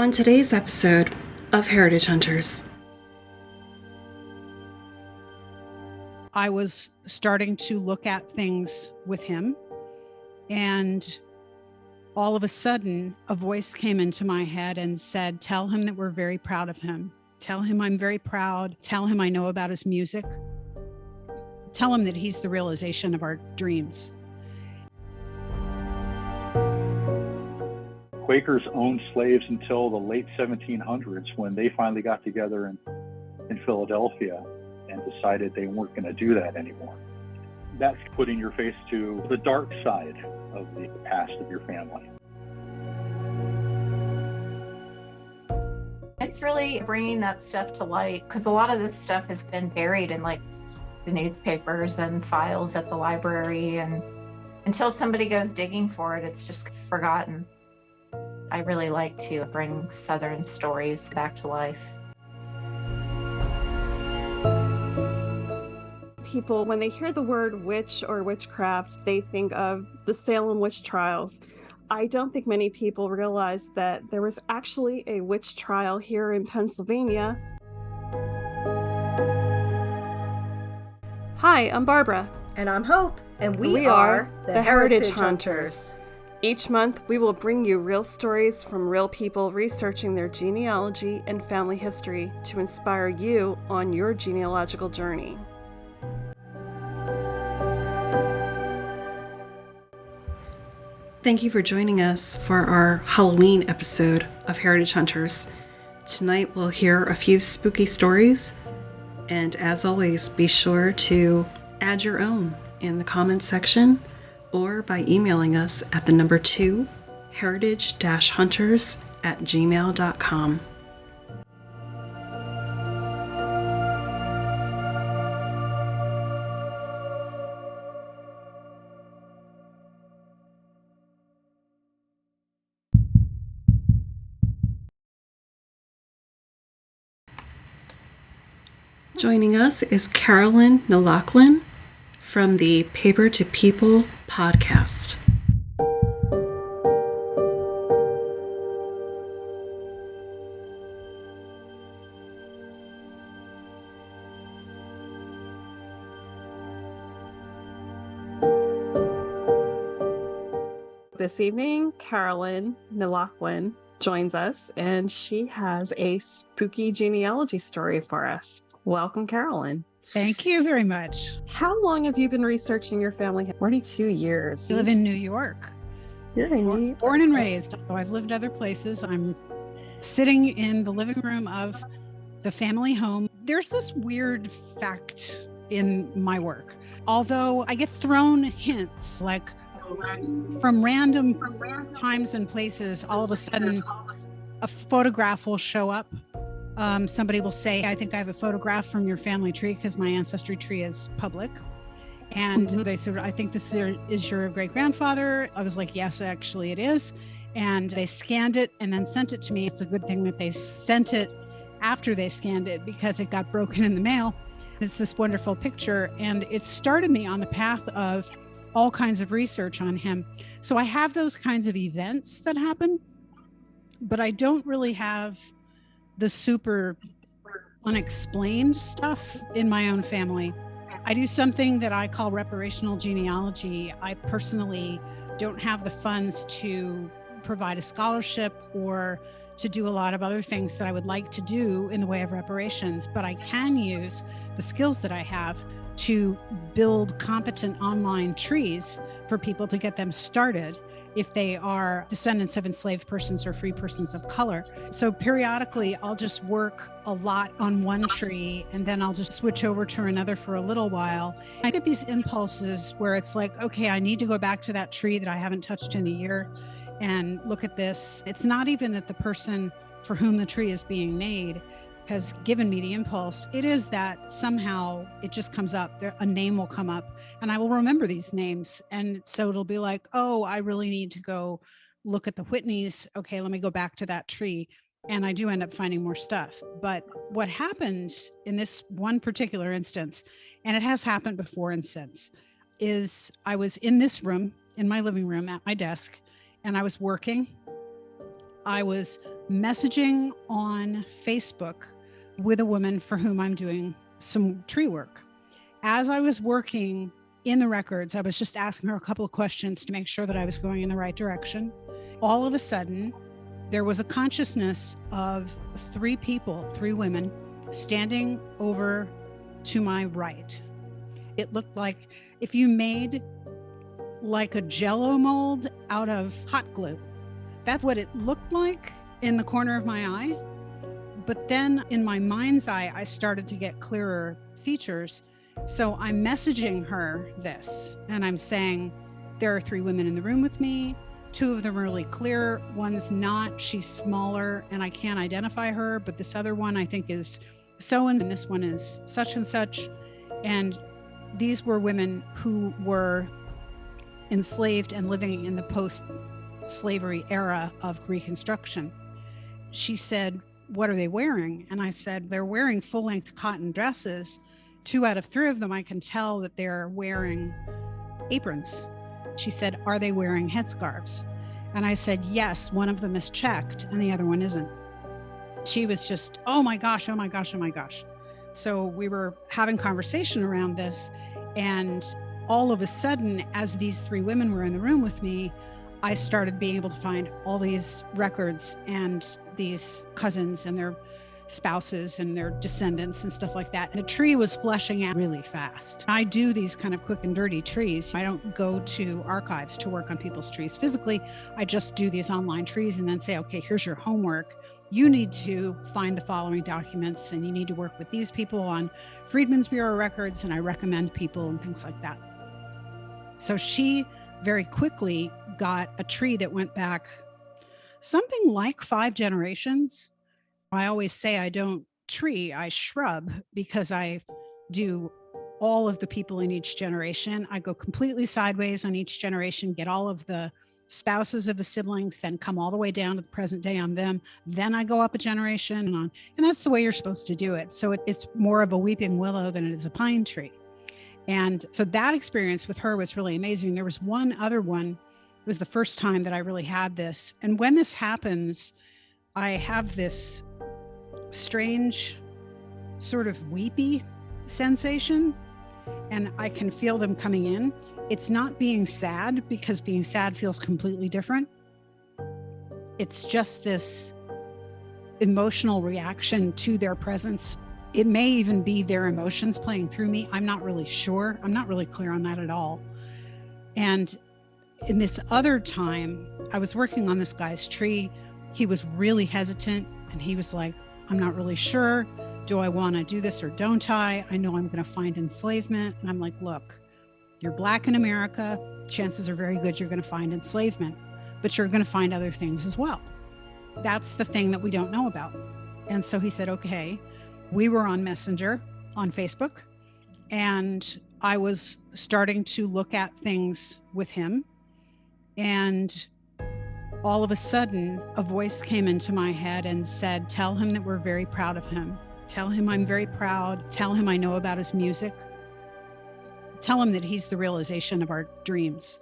on today's episode of Heritage Hunters. I was starting to look at things with him, and all of a sudden a voice came into my head and said, tell him that we're very proud of him. Tell him I'm very proud. Tell him I know about his music. Tell him that he's the realization of our dreams. Quakers owned slaves until the late 1700s, when they finally got together in Philadelphia and decided they weren't going to do that anymore. That's putting your face to the dark side of the past of your family. It's really bringing that stuff to light, because a lot of this stuff has been buried in like the newspapers and files at the library, and until somebody goes digging for it, it's just forgotten. I really like to bring Southern stories back to life. People, when they hear the word witch or witchcraft, they think of the Salem witch trials. I don't think many people realize that there was actually a witch trial here in Pennsylvania. Hi, I'm Barbara. And I'm Hope, and we are the Heritage Hunters. Each month, we will bring you real stories from real people researching their genealogy and family history to inspire you on your genealogical journey. Thank you for joining us for our Halloween episode of Heritage Hunters. Tonight we'll hear a few spooky stories, and as always, be sure to add your own in the comments section or by emailing us at the number 2 heritage-hunters@gmail.com. Joining us is Carolynn Lochlain from the Paper to People podcast. This evening, Carolynn Lochlain joins us, and she has a spooky genealogy story for us. Welcome, Carolynn. Thank you very much. How long have you been researching your family? 42 years. I live in New York. You're in New York. Born and raised. I've lived other places. I'm sitting in the living room of the family home. There's this weird fact in my work. Although I get thrown hints, like from random times and places, all of a sudden a photograph will show up. Somebody will say, I think I have a photograph from your family tree, because my ancestry tree is public. And they said, I think this is your great-grandfather. I was like, yes, actually it is. And they scanned it and then sent it to me. It's a good thing that they sent it after they scanned it, because it got broken in the mail. It's this wonderful picture. And it started me on the path of all kinds of research on him. So I have those kinds of events that happen, but I don't really have the super unexplained stuff in my own family. I do something that I call reparational genealogy. I personally don't have the funds to provide a scholarship or to do a lot of other things that I would like to do in the way of reparations, but I can use the skills that I have to build competent online trees for people to get them started if they are descendants of enslaved persons or free persons of color. So periodically, I'll just work a lot on one tree, and then I'll just switch over to another for a little while. I get these impulses where it's like, okay, I need to go back to that tree that I haven't touched in a year and look at this. It's not even that the person for whom the tree is being made has given me the impulse. It is that somehow it just comes up. A name will come up and I will remember these names. And so it'll be like, oh, I really need to go look at the Whitneys. Okay, let me go back to that tree. And I do end up finding more stuff. But what happened in this one particular instance, and it has happened before and since, is I was in this room, in my living room at my desk, and I was working. I was messaging on Facebook with a woman for whom I'm doing some tree work. As I was working in the records, I was just asking her a couple of questions to make sure that I was going in the right direction. All of a sudden, there was a consciousness of three women, standing over to my right. It looked like if you made like a Jell-O mold out of hot glue. That's what it looked like in the corner of my eye. But then in my mind's eye, I started to get clearer features. So I'm messaging her this, and I'm saying, there are three women in the room with me. Two of them are really clear. One's not. She's smaller, and I can't identify her. But this other one I think is so-and this one is such and such. And these were women who were enslaved and living in the post-slavery era of Reconstruction. She said, what are they wearing? And I said, they're wearing full-length cotton dresses. 2 out of 3 of them, I can tell that they're wearing aprons. She said, are they wearing headscarves? And I said, yes, one of them is checked and the other one isn't. She was just, oh my gosh, oh my gosh, oh my gosh. So we were having conversation around this, and all of a sudden, as these 3 women were in the room with me, I started being able to find all these records and these cousins and their spouses and their descendants and stuff like that. And the tree was fleshing out really fast. I do these kind of quick and dirty trees. I don't go to archives to work on people's trees physically. I just do these online trees and then say, okay, here's your homework. You need to find the following documents, and you need to work with these people on Freedmen's Bureau records, and I recommend people and things like that. So she very quickly got a tree that went back something like 5 generations. I always say I don't tree, I shrub, because I do all of the people in each generation. I go completely sideways on each generation, get all of the spouses of the siblings, then come all the way down to the present day on them. Then I go up a generation and on. And that's the way you're supposed to do it. So it's more of a weeping willow than it is a pine tree. And so that experience with her was really amazing. There was one other one. It was the first time that I really had this. And when this happens, I have this strange sort of weepy sensation, and I can feel them coming in. It's not being sad, because being sad feels completely different. It's just this emotional reaction to their presence. It may even be their emotions playing through me. I'm not really sure. I'm not really clear on that at all. And in this other time, I was working on this guy's tree. He was really hesitant, and he was like, I'm not really sure. Do I want to do this or don't I? I know I'm going to find enslavement. And I'm like, look, you're Black in America. Chances are very good you're going to find enslavement, but you're going to find other things as well. That's the thing that we don't know about. And so he said, okay. We were on Messenger on Facebook, and I was starting to look at things with him. And all of a sudden, a voice came into my head and said, tell him that we're very proud of him. Tell him I'm very proud. Tell him I know about his music. Tell him that he's the realization of our dreams.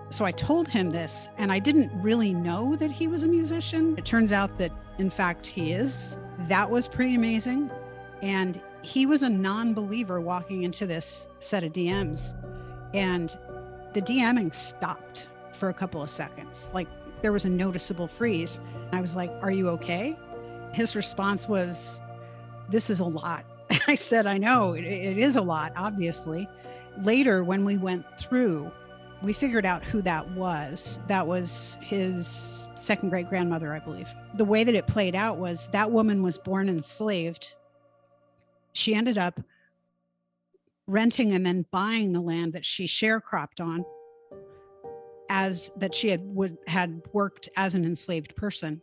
So I told him this, and I didn't really know that he was a musician. It turns out that, in fact, he is. That was pretty amazing. And he was a non-believer walking into this set of DMs. And the DMing stopped for a couple of seconds. Like, there was a noticeable freeze. I was like, are you okay? His response was, this is a lot. I said, I know, it is a lot, obviously. Later, when we went through, we figured out who that was. That was his second great grandmother, I believe. The way that it played out was that woman was born enslaved. She ended up renting and then buying the land that she sharecropped on, as that she had worked as an enslaved person.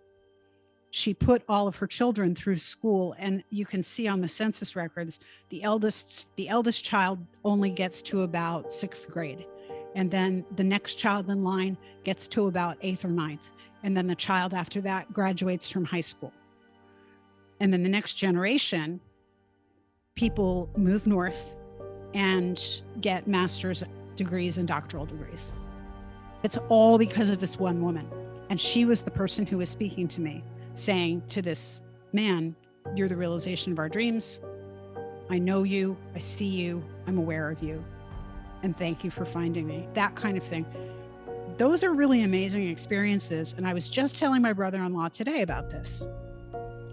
She put all of her children through school, and you can see on the census records, the eldest child only gets to about 6th grade. And then the next child in line gets to about 8th or 9th. And then the child after that graduates from high school. And then the next generation, people move north and get master's degrees and doctoral degrees. It's all because of this one woman. And she was the person who was speaking to me. saying to this man, you're the realization of our dreams. I know you, I see you, I'm aware of you, and thank you for finding me. That kind of thing. Those are really amazing experiences. And I was just telling my brother-in-law today about this.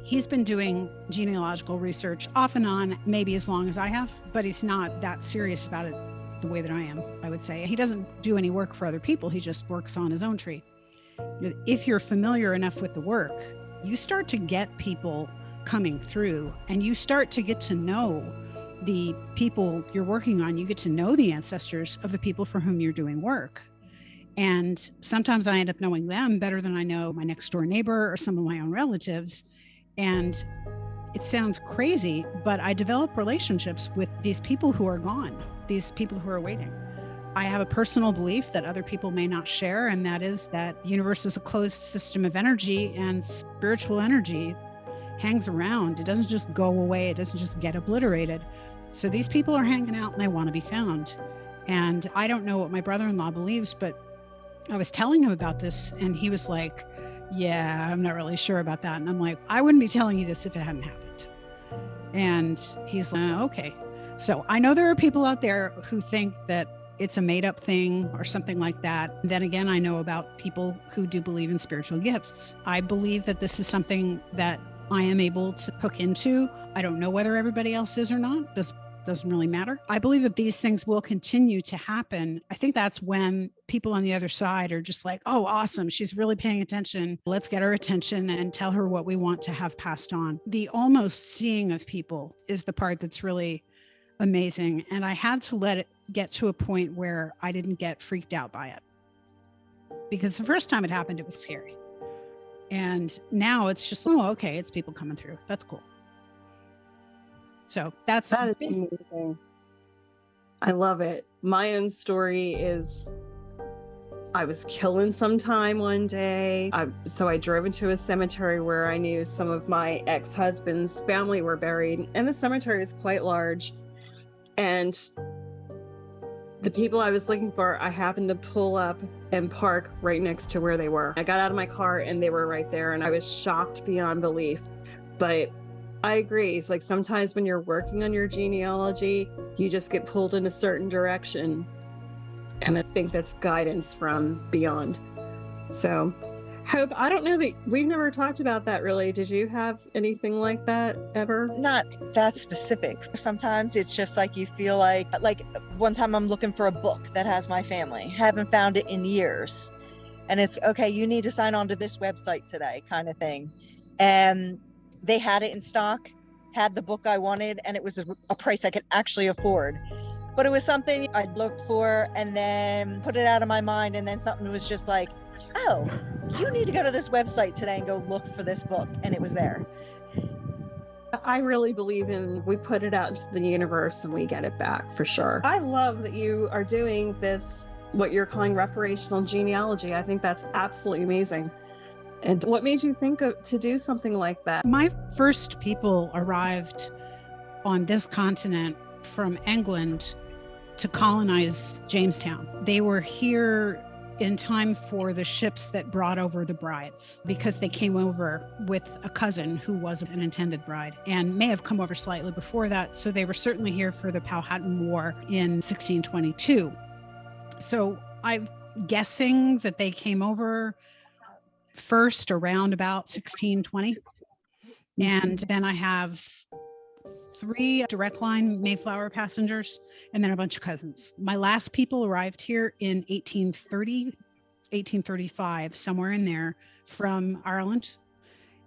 He's been doing genealogical research off and on, maybe as long as I have, but he's not that serious about it the way that I am, I would say. He doesn't do any work for other people. He just works on his own tree. If you're familiar enough with the work, you start to get people coming through and you start to get to know the people you're working on. You get to know the ancestors of the people for whom you're doing work. And sometimes I end up knowing them better than I know my next door neighbor or some of my own relatives. And it sounds crazy, but I develop relationships with these people who are gone, these people who are waiting. I have a personal belief that other people may not share, and that is that the universe is a closed system of energy, and spiritual energy hangs around. It doesn't just go away. It doesn't just get obliterated. So these people are hanging out and they want to be found. And I don't know what my brother-in-law believes, but I was telling him about this and he was like, yeah, I'm not really sure about that. And I'm like, I wouldn't be telling you this if it hadn't happened. And he's like, okay. So I know there are people out there who think that it's a made up thing or something like that. Then again, I know about people who do believe in spiritual gifts. I believe that this is something that I am able to hook into. I don't know whether everybody else is or not. Doesn't really matter. I believe that these things will continue to happen. I think that's when people on the other side are just like, oh, awesome. She's really paying attention. Let's get her attention and tell her what we want to have passed on. The almost seeing of people is the part that's really amazing. And I had to let it get to a point where I didn't get freaked out by it. Because the first time it happened, it was scary. And now it's just, oh, okay, it's people coming through. That's cool. So that is amazing. I love it. My own story is I was killing some time one day. So I drove into a cemetery where I knew some of my ex-husband's family were buried. And the cemetery is quite large. And the people I was looking for, I happened to pull up and park right next to where they were. I got out of my car and they were right there. And I was shocked beyond belief. But I agree. It's like sometimes when you're working on your genealogy, you just get pulled in a certain direction. And I think that's guidance from beyond. So, Hope, I don't know that we've never talked about that really. Did you have anything like that ever? Not that specific. Sometimes it's just like you feel like one time I'm looking for a book that has my family. Haven't found it in years. And it's, okay, you need to sign on to this website today kind of thing. And they had it in stock, had the book I wanted, and it was a price I could actually afford. But it was something I'd looked for and then put it out of my mind. And then something was just like, oh, you need to go to this website today and go look for this book. And it was there. I really believe in we put it out into the universe and we get it back for sure. I love that you are doing this, what you're calling reparational genealogy. I think that's absolutely amazing. And what made you think to do something like that? My first people arrived on this continent from England to colonize Jamestown. They were here in time for the ships that brought over the brides because they came over with a cousin who was an intended bride and may have come over slightly before that. So they were certainly here for the Powhatan War in 1622. So I'm guessing that they came over first around about 1620. And then I have 3 direct line Mayflower passengers and then a bunch of cousins. My last people arrived here in 1830, 1835, somewhere in there from Ireland.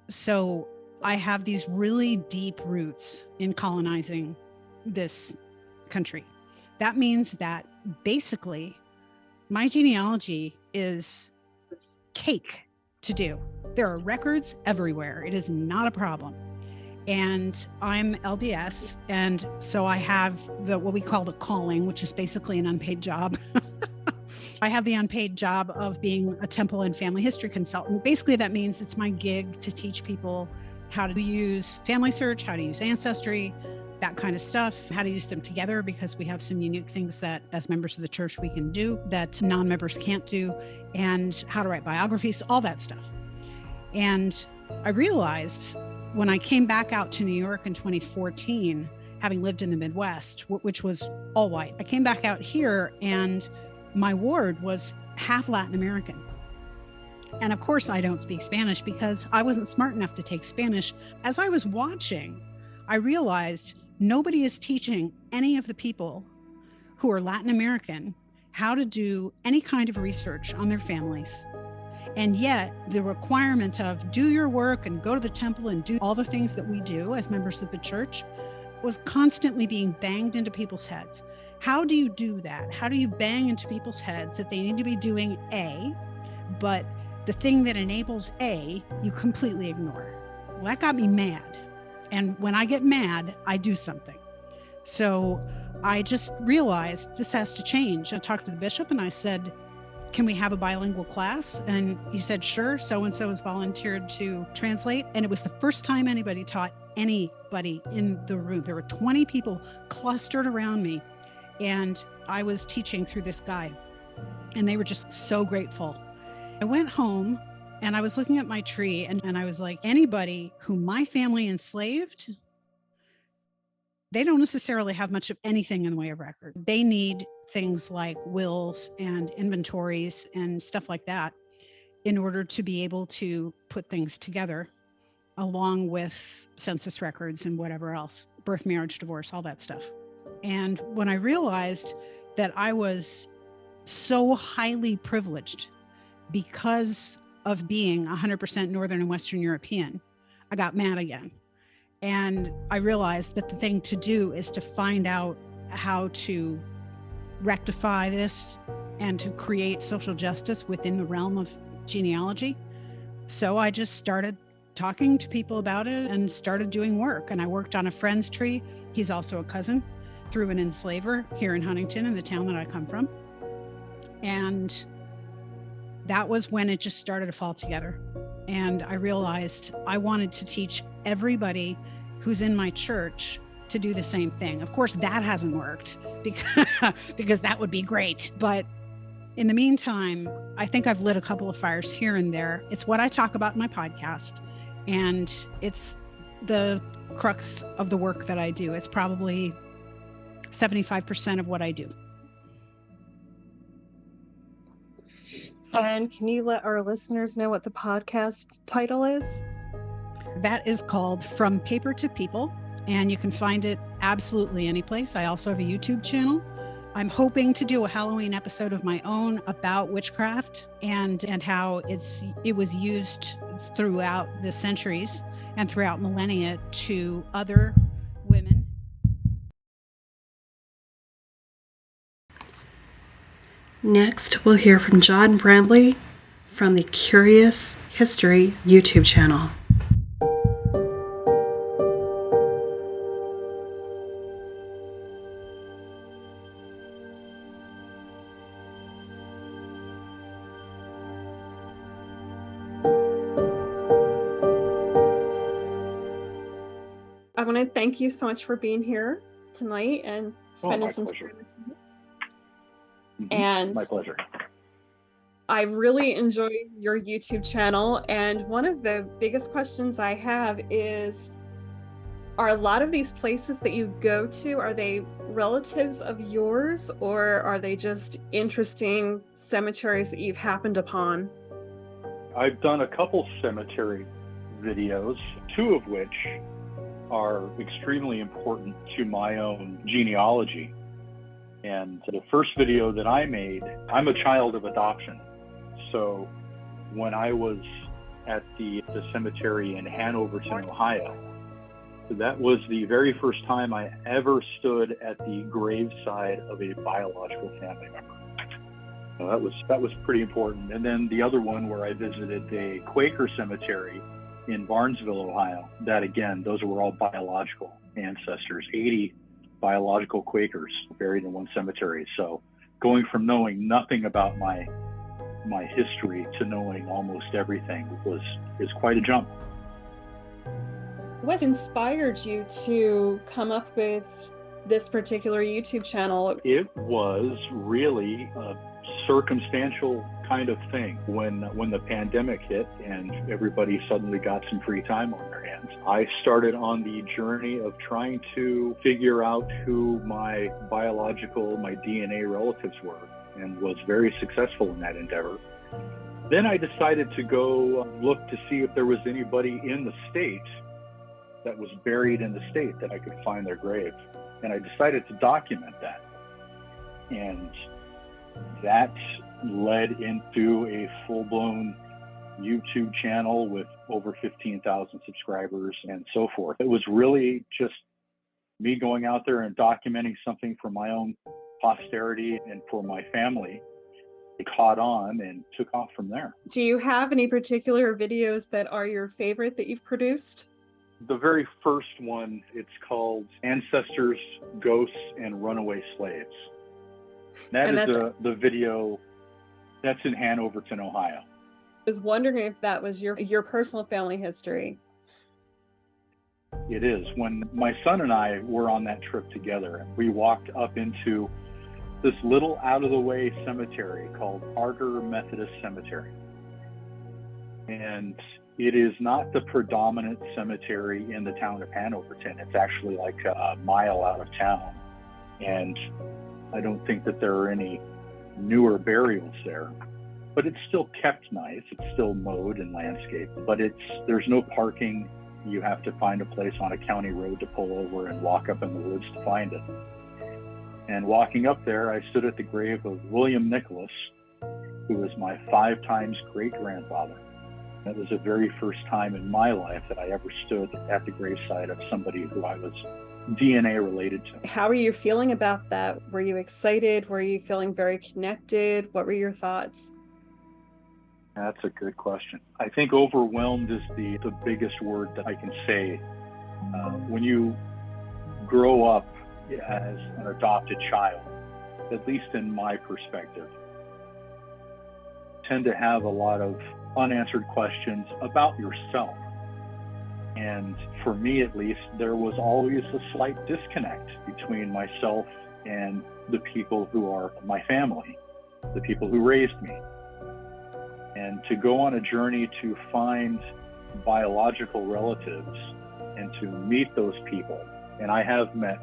So I have these really deep roots in colonizing this country. That means that basically my genealogy is cake to do. There are records everywhere. It is not a problem. And I'm LDS. And so I have what we call the calling, which is basically an unpaid job. I have the unpaid job of being a temple and family history consultant. Basically, that means it's my gig to teach people how to use Family Search, how to use Ancestry, that kind of stuff, how to use them together, because we have some unique things that as members of the church we can do that non-members can't do, and how to write biographies, all that stuff. And I realized when I came back out to New York in 2014, having lived in the Midwest, which was all white, I came back out here and my ward was half Latin American. And of course, I don't speak Spanish because I wasn't smart enough to take Spanish. As I was watching, I realized nobody is teaching any of the people who are Latin American how to do any kind of research on their families. And yet the requirement of do your work and go to the temple and do all the things that we do as members of the church was constantly being banged into people's heads. How do you do that? How do you bang into people's heads that they need to be doing A, but the thing that enables A, you completely ignore? Well, that got me mad. And when I get mad, I do something. So I just realized this has to change. I talked to the bishop and I said, can we have a bilingual class? And he said, sure. So-and-so has volunteered to translate. And it was the first time anybody taught anybody in the room. There were 20 people clustered around me. And I was teaching through this guy. And they were just so grateful. I went home and I was looking at my tree and I was like, anybody who my family enslaved, they don't necessarily have much of anything in the way of record. They need things like wills and inventories and stuff like that in order to be able to put things together, along with census records and whatever else, birth, marriage, divorce, all that stuff. And when I realized that I was so highly privileged because of being 100% Northern and Western European, I got mad again. And I realized that the thing to do is to find out how to rectify this and to create social justice within the realm of genealogy. So I just started talking to people about it and started doing work. And I worked on a friend's tree. He's also a cousin through an enslaver here in Huntington, in the town that I come from. And that was when it just started to fall together. And I realized I wanted to teach everybody who's in my church to do the same thing. Of course, that hasn't worked because that would be great. But in the meantime, I think I've lit a couple of fires here and there. It's what I talk about in my podcast. And it's the crux of the work that I do. It's probably 75% of what I do. And can you let our listeners know what the podcast title is? That is called From Paper to People, and you can find it absolutely any place. I also have a YouTube channel. I'm hoping to do a Halloween episode of my own about witchcraft and how it was used throughout the centuries and throughout millennia to other women. Next, we'll hear from John Brantley from the Curious History YouTube channel. I want to thank you so much for being here tonight and spending some pleasure. time with me. And my pleasure. I really enjoy your YouTube channel. And one of the biggest questions I have is, are a lot of these places that you go to, are they relatives of yours, or are they just interesting cemeteries that you've happened upon? I've done a couple cemetery videos, two of which are extremely important to my own genealogy. And the first video that I made, I'm a child of adoption. So when I was at the cemetery in Hanoverton, Ohio, that was the very first time I ever stood at the graveside of a biological family member. So that was pretty important. And then the other one where I visited a Quaker cemetery in Barnesville, Ohio, that again, those were all biological ancestors, 80 biological Quakers buried in one cemetery. So going from knowing nothing about my history to knowing almost everything is quite a jump. What inspired you to come up with this particular YouTube channel? It was really circumstantial kind of thing. When the pandemic hit and everybody suddenly got some free time on their hands, I started on the journey of trying to figure out who my DNA relatives were, and was very successful in that endeavor. Then I decided to go look to see if there was anybody in the state that was buried in the state that I could find their grave. And I decided to document that. And that led into a full-blown YouTube channel with over 15,000 subscribers and so forth. It was really just me going out there and documenting something for my own posterity and for my family. It caught on and took off from there. Do you have any particular videos that are your favorite that you've produced? The very first one, it's called Ancestors, Ghosts, and Runaway Slaves. That is the video that's in Hanoverton, Ohio. I was wondering if that was your personal family history. It is. When my son and I were on that trip together, we walked up into this little out-of-the-way cemetery called Arter Methodist Cemetery. And it is not the predominant cemetery in the town of Hanoverton. It's actually like a mile out of town. And I don't think that there are any newer burials there. But it's still kept nice. It's still mowed and landscaped. But there's no parking. You have to find a place on a county road to pull over and walk up in the woods to find it. And walking up there, I stood at the grave of William Nicholas, who was my 5 times great-grandfather. That was the very first time in my life that I ever stood at the graveside of somebody who I was DNA related to. How are you feeling about that? Were you excited? Were you feeling very connected? What were your thoughts? That's a good question. I think overwhelmed is the biggest word that I can say. When you grow up as an adopted child, at least in my perspective, tend to have a lot of unanswered questions about yourself. And for me, at least, there was always a slight disconnect between myself and the people who are my family, the people who raised me. And to go on a journey to find biological relatives and to meet those people, and I have met,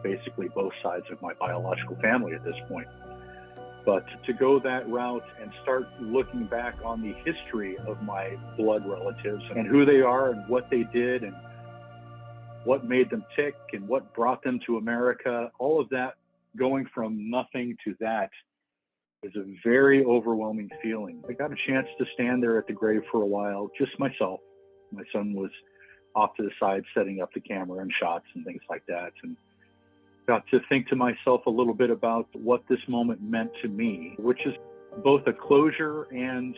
basically both sides of my biological family at this point. But to go that route and start looking back on the history of my blood relatives and who they are and what they did and what made them tick and what brought them to America, all of that, going from nothing to that, is a very overwhelming feeling. I got a chance to stand there at the grave for a while, just myself. My son was off to the side setting up the camera and shots and things like that, and got to think to myself a little bit about what this moment meant to me, which is both a closure and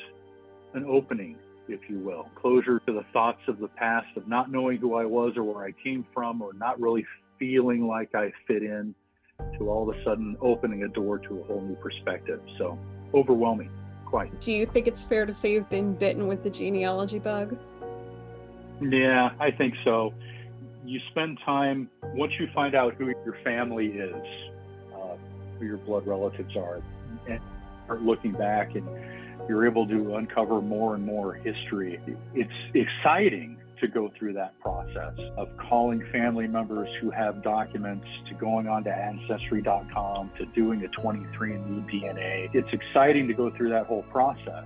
an opening, if you will. Closure to the thoughts of the past, of not knowing who I was or where I came from, or not really feeling like I fit in, to all of a sudden opening a door to a whole new perspective. So overwhelming, quite. Do you think it's fair to say you've been bitten with the genealogy bug? Yeah, I think so. You spend time, once you find out who your family is, who your blood relatives are, and start looking back, and you're able to uncover more and more history. It's exciting to go through that process of calling family members who have documents, to going on to Ancestry.com, to doing a 23andMe DNA. It's exciting to go through that whole process.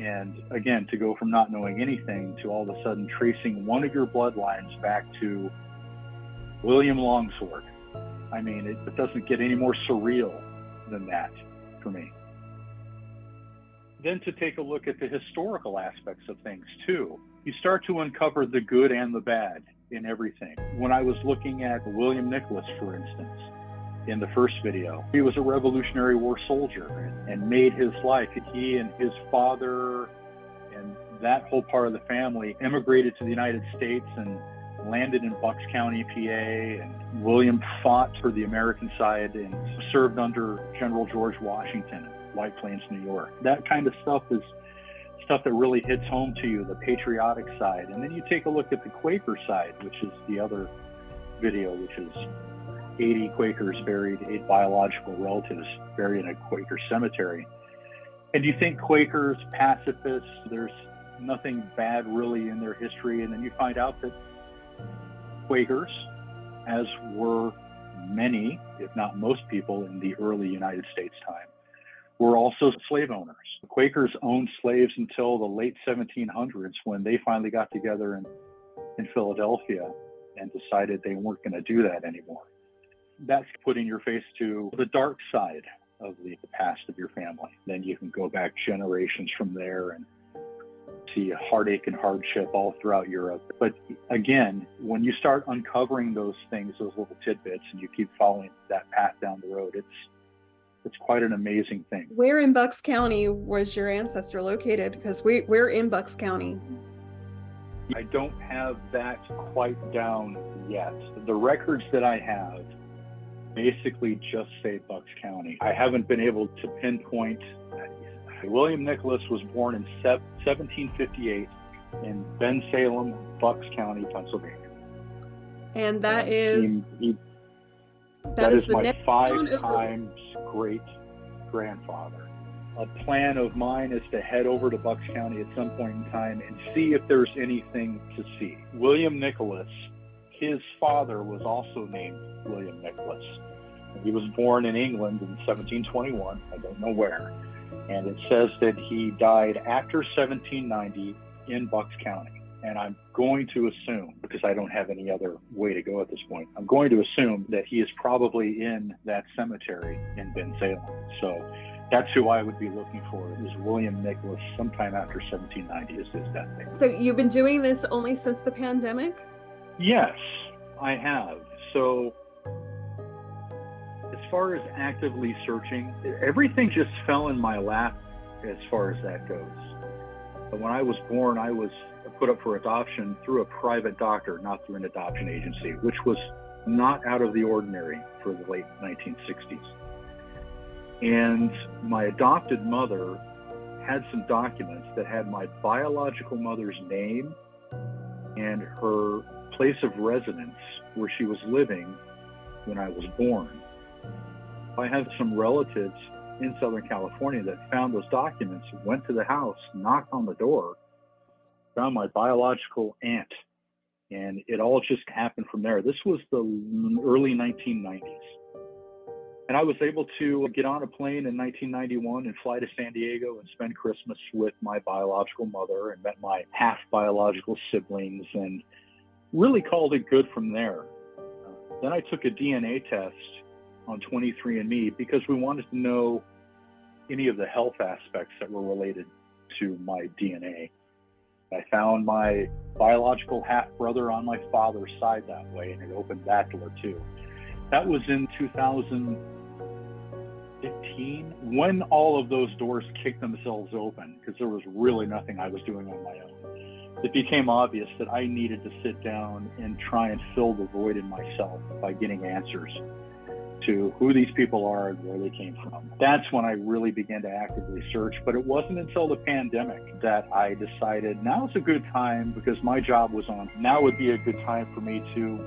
And again, to go from not knowing anything to all of a sudden tracing one of your bloodlines back to William Longsword. I mean, it doesn't get any more surreal than that for me. Then to take a look at the historical aspects of things too. You start to uncover the good and the bad in everything. When I was looking at William Nicholas, for instance, in the first video, he was a Revolutionary War soldier and made his life. He and his father and that whole part of the family immigrated to the United States and landed in Bucks County, PA, and William fought for the American side and served under General George Washington in White Plains, New York. That kind of stuff is stuff that really hits home to you, the patriotic side. And then you take a look at the Quaker side, which is the other video, which is 80 Quakers buried, 8 biological relatives buried in a Quaker cemetery. And you think Quakers, pacifists, there's nothing bad really in their history. And then you find out that Quakers, as were many, if not most people in the early United States time, were also slave owners. The Quakers owned slaves until the late 1700s when they finally got together in Philadelphia and decided they weren't going to do that anymore. That's putting your face to the dark side of the past of your family. Then you can go back generations from there and see heartache and hardship all throughout Europe. But again, when you start uncovering those things, those little tidbits, and you keep following that path down the road, it's quite an amazing thing. Where in Bucks County was your ancestor located? Because we're in Bucks County. I don't have that quite down yet. The records that I have basically just say Bucks County. I haven't been able to pinpoint. William Nicholas was born in 1758 in Bensalem, Bucks County, Pennsylvania. And that is that is the my next 5 times great grandfather. A plan of mine is to head over to Bucks County at some point in time and see if there's anything to see. William Nicholas, his father was also named William Nicholas. He was born in England in 1721, I don't know where. And it says that he died after 1790 in Bucks County. And I'm going to assume, because I don't have any other way to go at this point, I'm going to assume that he is probably in that cemetery in Bensalem. So that's who I would be looking for, is William Nicholas sometime after 1790 is his death date. So you've been doing this only since the pandemic? Yes, I have. So as far as actively searching, everything just fell in my lap as far as that goes. But when I was born, I was put up for adoption through a private doctor, not through an adoption agency, which was not out of the ordinary for the late 1960s. And my adopted mother had some documents that had my biological mother's name and her place of residence where she was living when I was born. I have some relatives in Southern California that found those documents, went to the house, knocked on the door, found my biological aunt, and it all just happened from there. This was the early 1990s. And I was able to get on a plane in 1991 and fly to San Diego and spend Christmas with my biological mother and met my half biological siblings and really called it good from there. Then I took a DNA test on 23andMe because we wanted to know any of the health aspects that were related to my DNA. I found my biological half-brother on my father's side that way, and it opened that door too. That was in 2015, when all of those doors kicked themselves open, because there was really nothing I was doing on my own. It became obvious that I needed to sit down and try and fill the void in myself by getting answers to who these people are and where they came from. That's when I really began to actively search, but it wasn't until the pandemic that I decided now's a good time, because my job was on. Now would be a good time for me to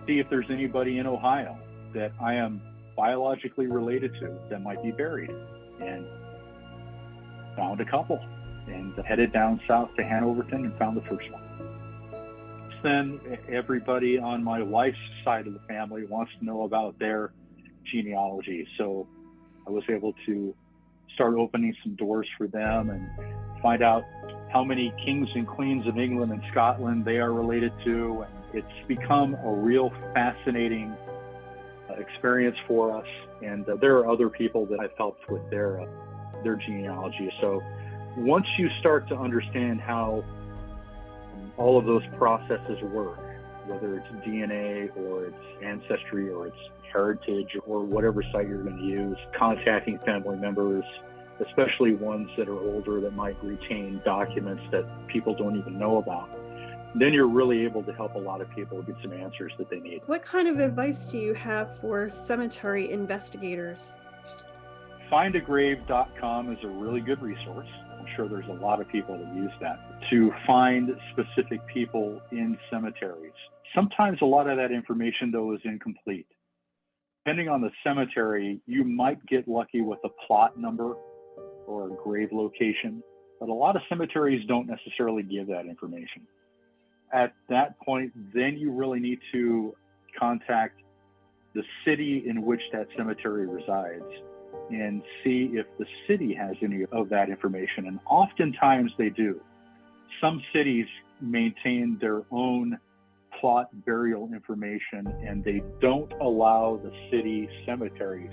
see if there's anybody in Ohio that I am biologically related to that might be buried, and found a couple and headed down south to Hanoverton and found the first one. Then everybody on my wife's side of the family wants to know about their genealogy. So I was able to start opening some doors for them and find out how many kings and queens of England and Scotland they are related to. And it's become a real fascinating experience for us. And there are other people that I've helped with their genealogy. So once you start to understand how all of those processes work, whether it's DNA or it's Ancestry or it's Heritage or whatever site you're going to use, contacting family members, especially ones that are older that might retain documents that people don't even know about, then you're really able to help a lot of people get some answers that they need. What kind of advice do you have for cemetery investigators? Findagrave.com is a really good resource. I'm sure there's a lot of people that use that to find specific people in cemeteries. Sometimes a lot of that information, though, is incomplete. depending on the cemetery, you might get lucky with a plot number or a grave location, but a lot of cemeteries don't necessarily give that information. At that point, then you really need to contact the city in which that cemetery resides and see if the city has any of that information. And oftentimes they do. Some cities maintain their own plot burial information, and they don't allow the city cemeteries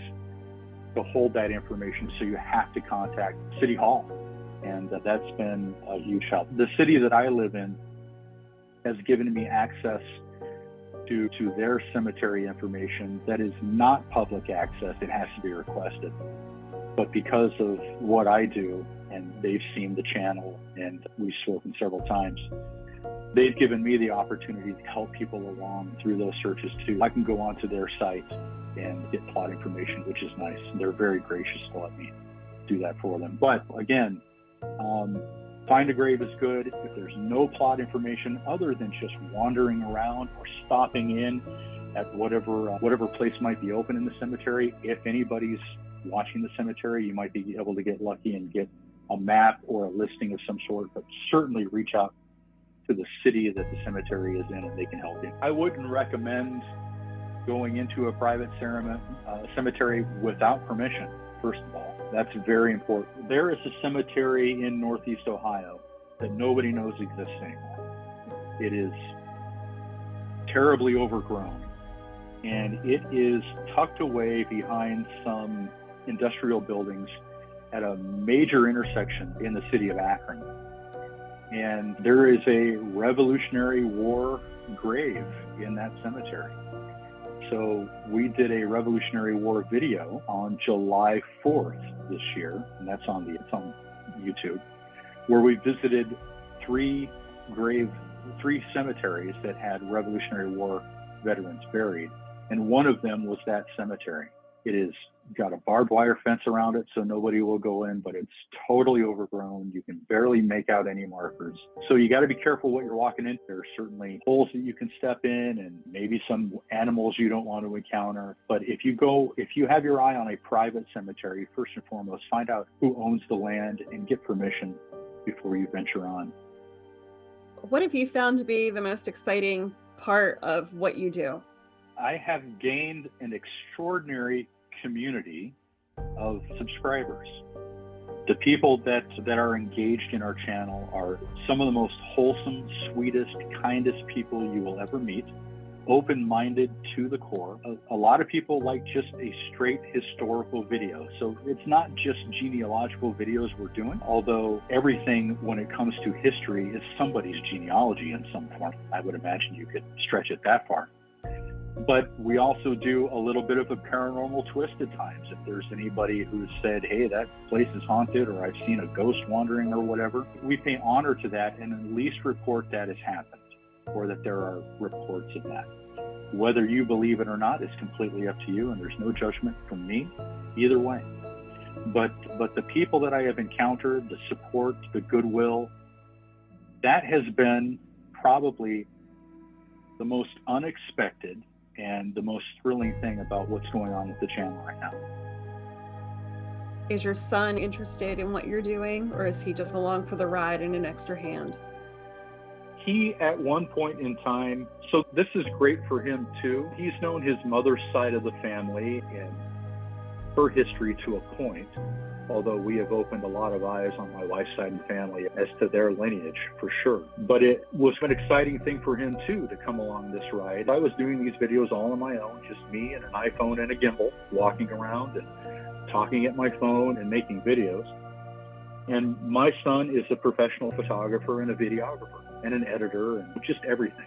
to hold that information. So you have to contact City Hall. And that's been a huge help. The city that I live in has given me access to their cemetery information that is not public access. It has to be requested. But because of what I do, and they've seen the channel and we've spoken several times, they've given me the opportunity to help people along through those searches too. I can go onto their site and get plot information, which is nice. They're very gracious to let me do that for them. But again, find a grave is good. If there's no plot information other than just wandering around or stopping in at whatever place might be open in the cemetery, if anybody's watching the cemetery, you might be able to get lucky and get a map or a listing of some sort, but certainly reach out to the city that the cemetery is in and they can help you. I wouldn't recommend going into a private cemetery without permission, first of all. That's very important. There is a cemetery in Northeast Ohio that nobody knows exists anymore. It is terribly overgrown, and it is tucked away behind some industrial buildings at a major intersection in the city of Akron. And there is a Revolutionary War grave in that cemetery. So we did a Revolutionary War video on July 4th this year, and it's on YouTube, where we visited three cemeteries that had Revolutionary War veterans buried, and one of them was that cemetery. It is got a barbed wire fence around it so nobody will go in, but it's totally overgrown. You can barely make out any markers. So you got to be careful what you're walking into. There are certainly holes that you can step in and maybe some animals you don't want to encounter. But if you have your eye on a private cemetery, first and foremost, find out who owns the land and get permission before you venture on. What have you found to be the most exciting part of what you do? I have gained an extraordinary community of subscribers. The people that are engaged in our channel are some of the most wholesome, sweetest, kindest people you will ever meet, open-minded to the core. A lot of people like just a straight historical video. So it's not just genealogical videos we're doing, although everything when it comes to history is somebody's genealogy in some form. I would imagine you could stretch it that far. But we also do a little bit of a paranormal twist at times. If there's anybody who's said, hey, that place is haunted, or I've seen a ghost wandering or whatever, we pay honor to that and at least report that has happened, or that there are reports of that. Whether you believe it or not is completely up to you, and there's no judgment from me either way. But the people that I have encountered, the support, the goodwill, that has been probably the most unexpected and the most thrilling thing about what's going on with the channel right now. Is your son interested in what you're doing, or is he just along for the ride and an extra hand? He, at one point in time, so this is great for him too. He's known his mother's side of the family and her history to a point, although we have opened a lot of eyes on my wife's side of the family as to their lineage, for sure. But it was an exciting thing for him too to come along this ride. I was doing these videos all on my own, just me and an iPhone and a gimbal, walking around and talking at my phone and making videos. And my son is a professional photographer and a videographer and an editor and just everything.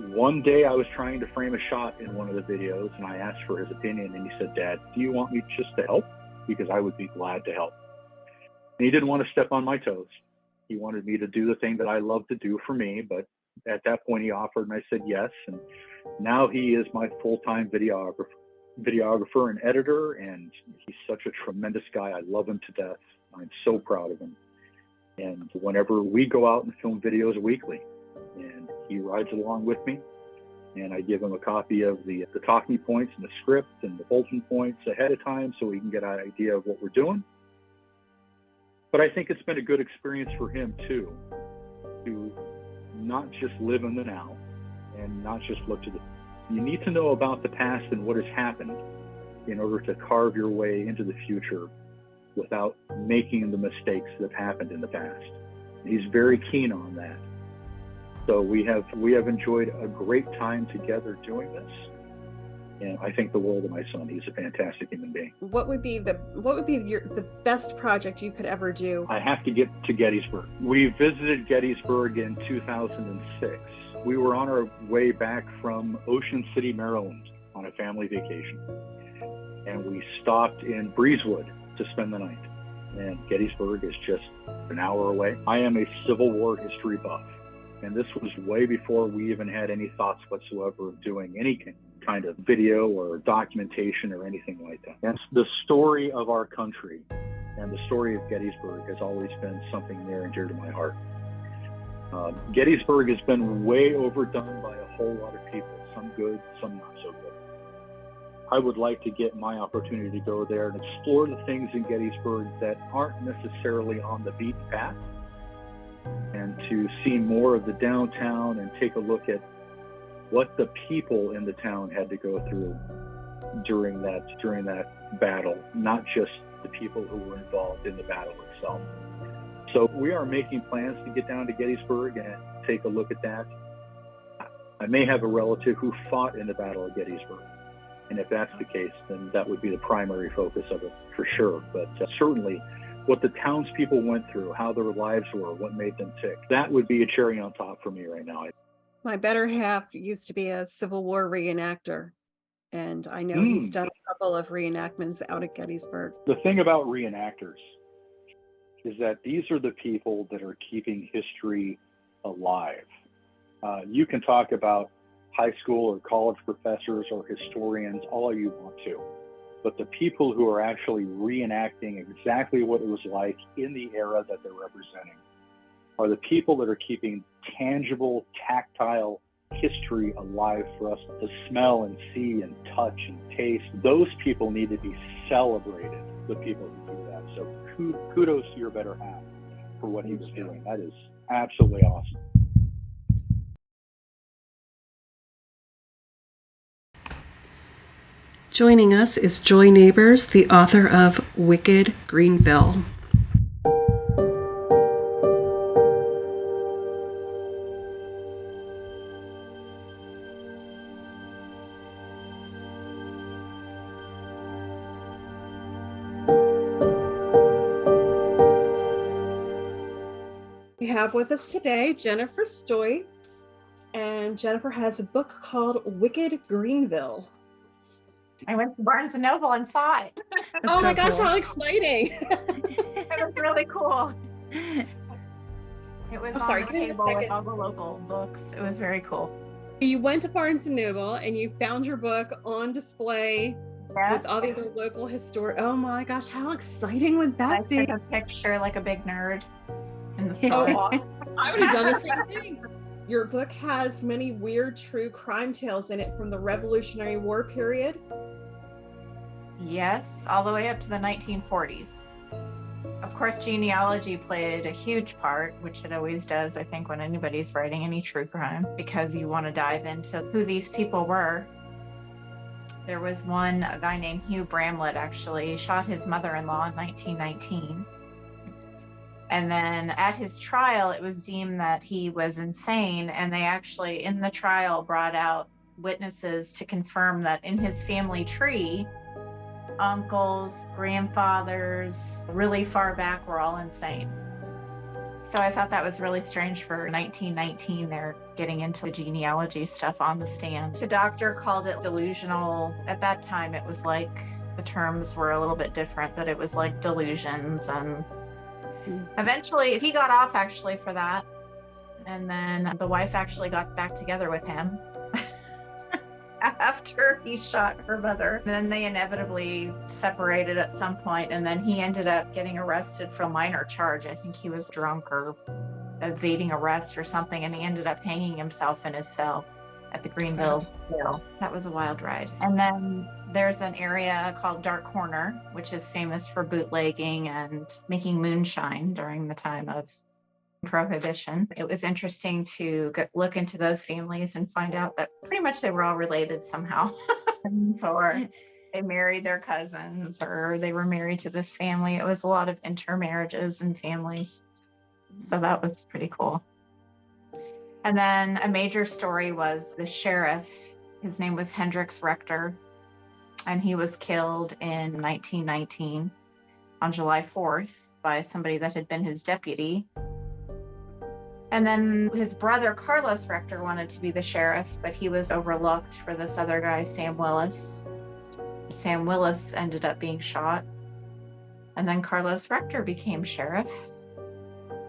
One day I was trying to frame a shot in one of the videos and I asked for his opinion, and he said, "Dad, do you want me just to help? Because I would be glad to help." And he didn't want to step on my toes. He wanted me to do the thing that I love to do for me, but at that point he offered and I said yes. And now he is my full-time videographer and editor, and he's such a tremendous guy. I love him to death. I'm so proud of him. And whenever we go out and film videos weekly, and he rides along with me, And I give him a copy of the talking points and the script and the bulletin points ahead of time so we can get an idea of what we're doing. But I think it's been a good experience for him too, to not just live in the now and not just look to the. You need to know about the past and what has happened in order to carve your way into the future without making the mistakes that happened in the past. He's very keen on that. So we have enjoyed a great time together doing this, and I think the world of my son. He's a fantastic human being. What would be the best project you could ever do? I have to get to Gettysburg. We visited Gettysburg in 2006. We were on our way back from Ocean City, Maryland, on a family vacation, and we stopped in Breezewood to spend the night. And Gettysburg is just an hour away. I am a Civil War history buff. And this was way before we even had any thoughts whatsoever of doing any kind of video or documentation or anything like that. And the story of our country and the story of Gettysburg has always been something near and dear to my heart. Gettysburg has been way overdone by a whole lot of people, some good, some not so good. I would like to get my opportunity to go there and explore the things in Gettysburg that aren't necessarily on the beaten path, and to see more of the downtown and take a look at what the people in the town had to go through during that battle, not just the people who were involved in the battle itself. So we are making plans to get down to Gettysburg and take a look at that. I may have a relative who fought in the Battle of Gettysburg, and if that's the case, then that would be the primary focus of it for sure. But certainly what the townspeople went through, how their lives were, what made them tick, that would be a cherry on top for me right now. My better half used to be a Civil War reenactor, and I know he's done a couple of reenactments out at Gettysburg. The thing about reenactors is that these are the people that are keeping history alive. You can talk about high school or college professors or historians all you want to, but the people who are actually reenacting exactly what it was like in the era that they're representing are the people that are keeping tangible, tactile history alive for us to smell and see and touch and taste. Those people need to be celebrated, the people who do that. So kudos to your better half for what he was doing. That is absolutely awesome. Joining us is Joy Neighbors, the author of Wicked Greenville. We have with us today Jennfier Stoy, and Jennfier has a book called Wicked Greenville. I went to Barnes & Noble and saw it. Oh my gosh, how exciting. It was really cool. It was on the table with all the local books. It was very cool. You went to Barnes & Noble and you found your book on display with all these local historic. Oh my gosh, how exciting would that be? I took a picture like a big nerd in the store. I would have done the same thing. Your book has many weird true crime tales in it from the Revolutionary War period. Yes, all the way up to the 1940s. Of course, genealogy played a huge part, which it always does, I think, when anybody's writing any true crime, because you want to dive into who these people were. There was a guy named Hugh Bramlett, actually, shot his mother-in-law in 1919. And then at his trial, it was deemed that he was insane. And they actually, in the trial, brought out witnesses to confirm that in his family tree, uncles, grandfathers, really far back were all insane. So I thought that was really strange for 1919. They're getting into the genealogy stuff on the stand. The doctor called it delusional. At that time, it was like the terms were a little bit different, but it was like delusions. And eventually he got off actually for that. And then the wife actually got back together with him after he shot her mother. And then they inevitably separated at some point, and then he ended up getting arrested for a minor charge. I think he was drunk or evading arrest or something, and he ended up hanging himself in his cell. at the Greenville jail. That was a wild ride. And then there's an area called Dark Corner, which is famous for bootlegging and making moonshine during the time of Prohibition. It was interesting to look into those families and find out that pretty much they were all related somehow. Or they married their cousins, or they were married to this family. It was a lot of intermarriages and families. So that was pretty cool. And then a major story was the sheriff. His name was Hendricks Rector, and he was killed in 1919 on July 4th by somebody that had been his deputy. And then his brother, Carlos Rector, wanted to be the sheriff, but he was overlooked for this other guy, Sam Willis. Sam Willis ended up being shot. And then Carlos Rector became sheriff.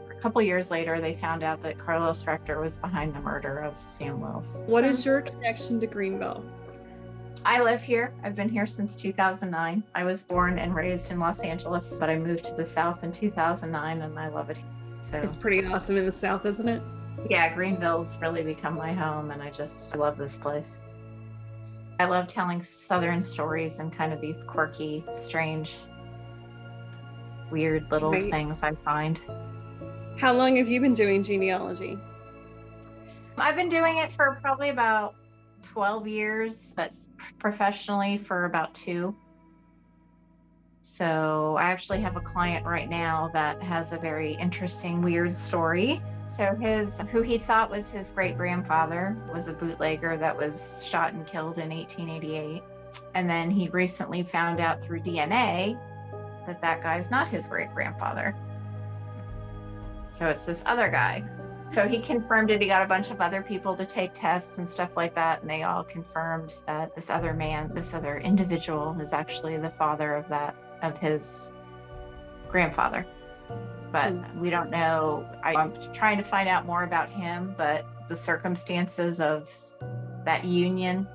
A couple years later, they found out that Carlos Rector was behind the murder of Sam Willis. What is your connection to Greenville? I live here. I've been here since 2009. I was born and raised in Los Angeles, but I moved to the South in 2009, and I love it here. So It's pretty awesome in the South, isn't it? yeah, Greenville's really become my home, and I love this place. I love telling Southern stories and kind of these quirky, strange, weird little things I find. How long have you been doing genealogy? I've been doing it for probably about 12 years, but professionally for about 2. So I actually have a client right now that has a very interesting, weird story. So who he thought was his great-grandfather was a bootlegger that was shot and killed in 1888. And then he recently found out through DNA that guy is not his great-grandfather. So it's this other guy. So he confirmed it. He got a bunch of other people to take tests and stuff like that, and they all confirmed that this other individual is actually the father of his grandfather. But we don't know. I'm trying to find out more about him, but the circumstances of that union,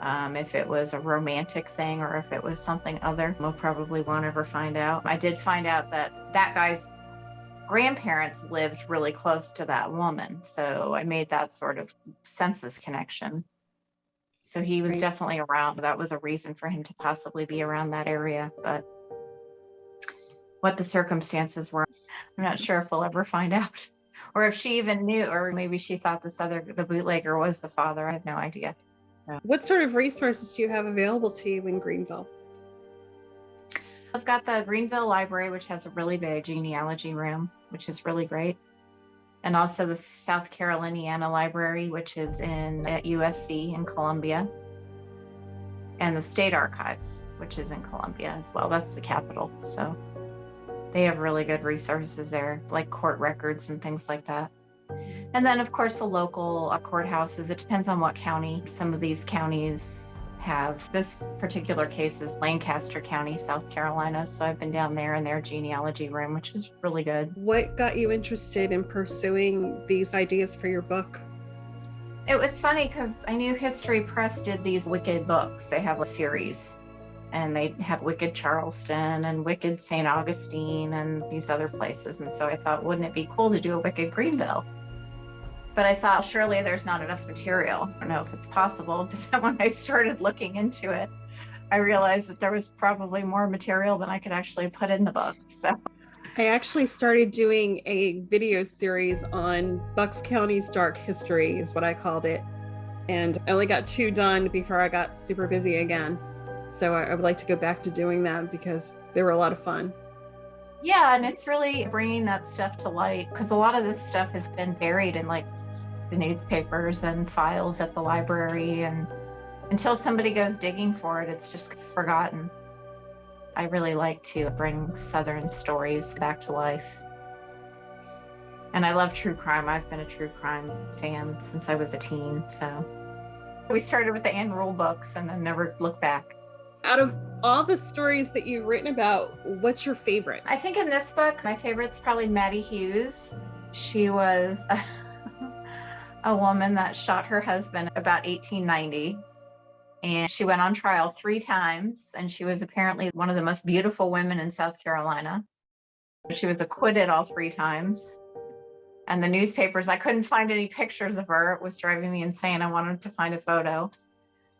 if it was a romantic thing or if it was something other, we'll probably won't ever find out. I did find out that guy's grandparents lived really close to that woman. So I made that sort of census connection. So he was definitely around. That was a reason for him to possibly be around that area. But what the circumstances were, I'm not sure if we'll ever find out. Or if she even knew, or maybe she thought the bootlegger was the father. I have no idea. What sort of resources do you have available to you in Greenville? I've got the Greenville Library, which has a really big genealogy room, which is really great. And also the South Carolyn Library, which is at USC in Columbia. And the State Archives, which is in Columbia as well. That's the capital. So they have really good resources there, like court records and things like that. And then, of course, the local courthouses. It depends on what county. Some of these counties have. This particular case is Lancaster County, South Carolina. So I've been down there in their genealogy room, which is really good. What got you interested in pursuing these ideas for your book? It was funny because I knew History Press did these Wicked books. They have a series, and they have Wicked Charleston and Wicked St. Augustine and these other places. And so I thought, wouldn't it be cool to do a Wicked Greenville? But I thought, surely there's not enough material. I don't know if it's possible. But then when I started looking into it, I realized that there was probably more material than I could actually put in the book. So I actually started doing a video series on Bucks County's dark history, is what I called it. And I only got 2 done before I got super busy again. So I would like to go back to doing that because they were a lot of fun. Yeah, and it's really bringing that stuff to light, because a lot of this stuff has been buried in the newspapers and files at the library, and until somebody goes digging for it, it's just forgotten. I really like to bring Southern stories back to life. And I love true crime. I've been a true crime fan since I was a teen. So we started with the Ann Rule books and then never looked back. Out of all the stories that you've written about, what's your favorite? I think in this book, my favorite's probably Maddie Hughes. She was a woman that shot her husband about 1890. And she went on trial 3 times. And she was apparently one of the most beautiful women in South Carolina. She was acquitted all 3 times. And the newspapers, I couldn't find any pictures of her. It was driving me insane. I wanted to find a photo.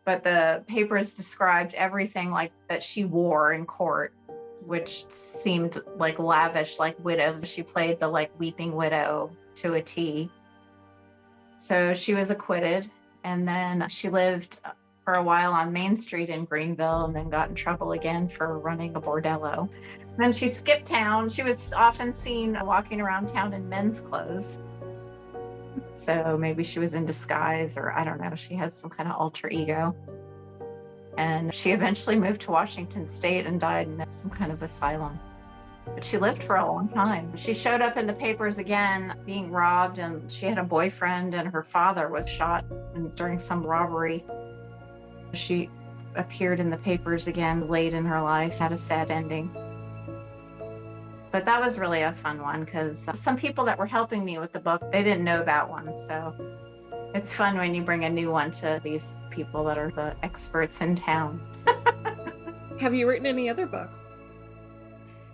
But the papers described everything like that she wore in court, which seemed like lavish, like widows. She played the like weeping widow to a T. So she was acquitted. And then she lived for a while on Main Street in Greenville and then got in trouble again for running a bordello. Then she skipped town. She was often seen walking around town in men's clothes. So maybe she was in disguise, or I don't know. She had some kind of alter ego. And she eventually moved to Washington State and died in some kind of asylum. But she lived for a long time. She showed up in the papers again, being robbed, and she had a boyfriend, and her father was shot during some robbery. She appeared in the papers again late in her life, had a sad ending. But that was really a fun one because some people that were helping me with the book, they didn't know that one. So it's fun when you bring a new one to these people that are the experts in town. Have you written any other books?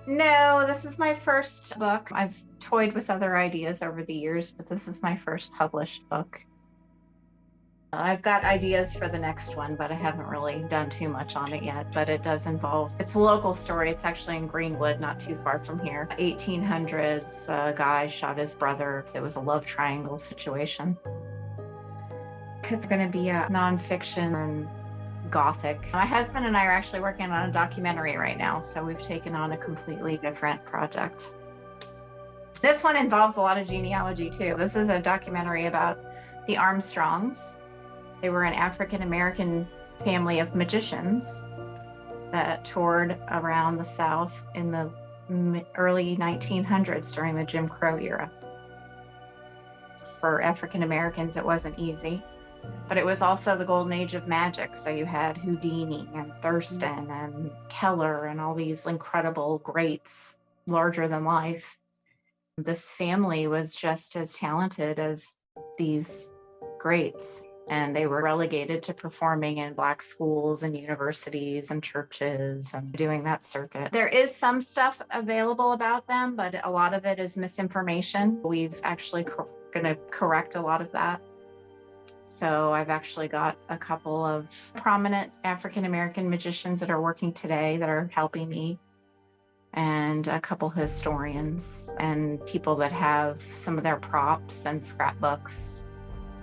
No, this is my first book. I've toyed with other ideas over the years, but this is my first published book. I've got ideas for the next one, but I haven't really done too much on it yet. But it does involve, it's a local story. It's actually in Greenwood, not too far from here. 1800s, a guy shot his brother. It was a love triangle situation. It's going to be a nonfiction and gothic. My husband and I are actually working on a documentary right now, so we've taken on a completely different project. This one involves a lot of genealogy too. This is a documentary about the Armstrongs. They were an African-American family of magicians that toured around the South in the early 1900s during the Jim Crow era. For African-Americans, it wasn't easy, but it was also the golden age of magic. So you had Houdini and Thurston and Keller and all these incredible greats, larger than life. This family was just as talented as these greats. And they were relegated to performing in Black schools and universities and churches and doing that circuit. There is some stuff available about them, but a lot of it is misinformation. We've actually going to correct a lot of that. So I've actually got a couple of prominent African-American magicians that are working today that are helping me, and a couple historians and people that have some of their props and scrapbooks.